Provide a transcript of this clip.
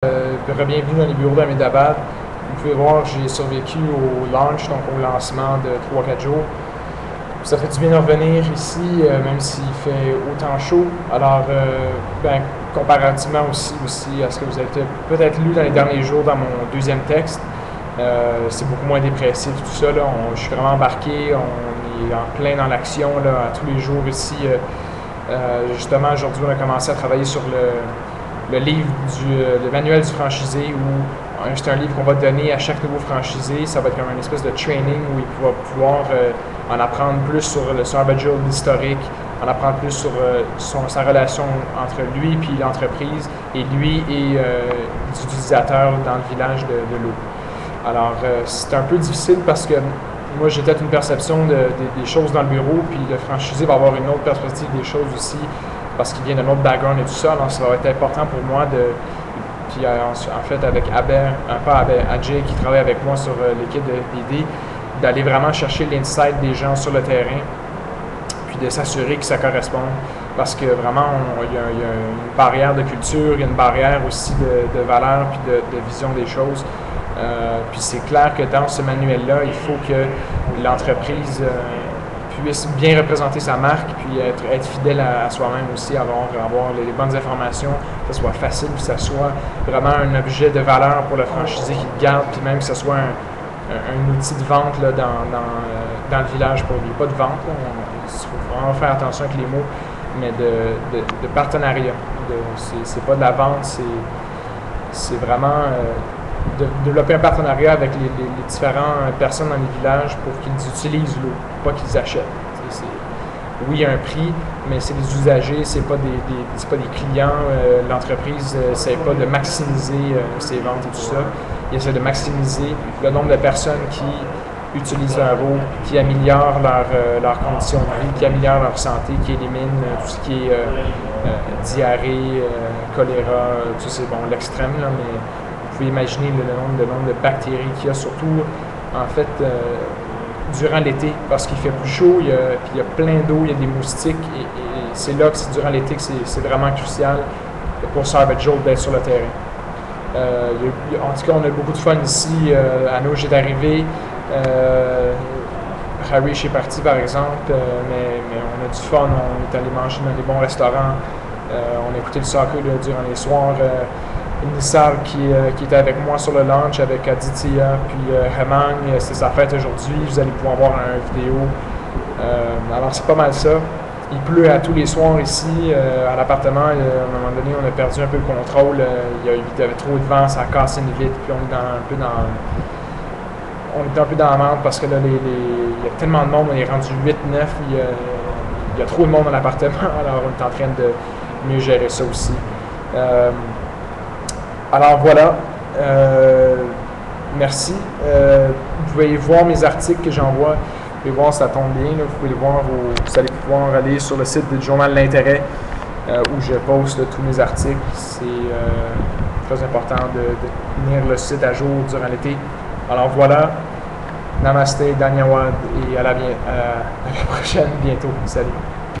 Bienvenue dans les bureaux d'Ahmedabad. Vous pouvez voir, j'ai survécu au launch, donc au lancement de 3-4 jours. Ça fait du bien de revenir ici, même s'il fait autant chaud. Alors, comparativement aussi à ce que vous avez peut-être lu dans les derniers jours dans mon deuxième texte, c'est beaucoup moins dépressif, tout ça. Là. Je suis vraiment embarqué, on est en plein dans l'action à tous les jours ici. Justement, aujourd'hui, on a commencé à travailler sur le livre le manuel du franchisé, où c'est un livre qu'on va donner à chaque nouveau franchisé. Ça va être comme une espèce de training où il va pouvoir en apprendre plus sur le Sarbajul historique, en apprendre plus sur sa relation entre lui et l'entreprise, et lui et l'utilisateur dans le village de l'eau. Alors, c'est un peu difficile parce que moi, j'ai peut-être une perception des choses dans le bureau, puis le franchisé va avoir une autre perspective des choses aussi, parce qu'il vient d'un autre background et tout ça. Alors, ça va être important pour moi puis en fait, avec Ajay, qui travaille avec moi sur l'équipe d'idées, d'aller vraiment chercher l'insight des gens sur le terrain, puis de s'assurer que ça corresponde. Parce que vraiment, il y a une barrière de culture, il y a une barrière aussi de valeur, puis de vision des choses. Puis c'est clair que dans ce manuel-là, il faut que l'entreprise puisse bien représenter sa marque, puis être fidèle à soi-même aussi, avoir les bonnes informations, que ce soit facile, puis que ce soit vraiment un objet de valeur pour le franchisé qui le garde, puis même que ce soit un outil de vente là, dans le village pour lui. Pas de vente, il faut vraiment faire attention avec les mots, mais de partenariat. C'est pas de la vente, c'est vraiment de développer un partenariat avec les différentes personnes dans les villages pour qu'ils utilisent l'eau, pas qu'ils achètent. Oui, il y a un prix, mais c'est des usagers, c'est pas des clients. L'entreprise n'essaie pas de maximiser ses ventes et tout ça. Il essaie de maximiser le nombre de personnes qui utilisent leur eau, qui améliorent leurs conditions de vie, qui améliorent leur santé, qui éliminent tout ce qui est diarrhée, choléra, tout ça, c'est bon, l'extrême, là, mais vous pouvez imaginer le nombre de bactéries qu'il y a, surtout en fait durant l'été, parce qu'il fait plus chaud, puis il y a plein d'eau, il y a des moustiques, et c'est là que c'est durant l'été que c'est vraiment crucial pour Sarbajul d'être sur le terrain. En tout cas, on a beaucoup de fun ici. À nous, j'ai arrivé. Harish est parti, par exemple, mais on a du fun. On est allé manger dans des bons restaurants. On a écouté le soccer durant les soirs. Nissar qui était avec moi sur le launch avec Aditya, puis Hemang, c'est sa fête aujourd'hui. Vous allez pouvoir voir une vidéo. Alors, c'est pas mal ça. Il pleut à tous les soirs ici à l'appartement. À un moment donné, on a perdu un peu le contrôle. Il y avait trop de vent, ça a cassé une vitre, puis on est un peu dans la merde parce que là, il y a tellement de monde, on est rendu 8-9, il y a trop de monde dans l'appartement, alors on est en train de mieux gérer ça aussi. Alors voilà, merci. Vous pouvez voir mes articles que j'envoie. Vous pouvez voir, ça tombe bien. Là. Vous pouvez le voir, vous allez pouvoir aller sur le site du Journal de l'Intérêt où je poste tous mes articles. C'est très important de tenir le site à jour durant l'été. Alors voilà, Namaste, Dhanyawad et à la prochaine bientôt. Salut.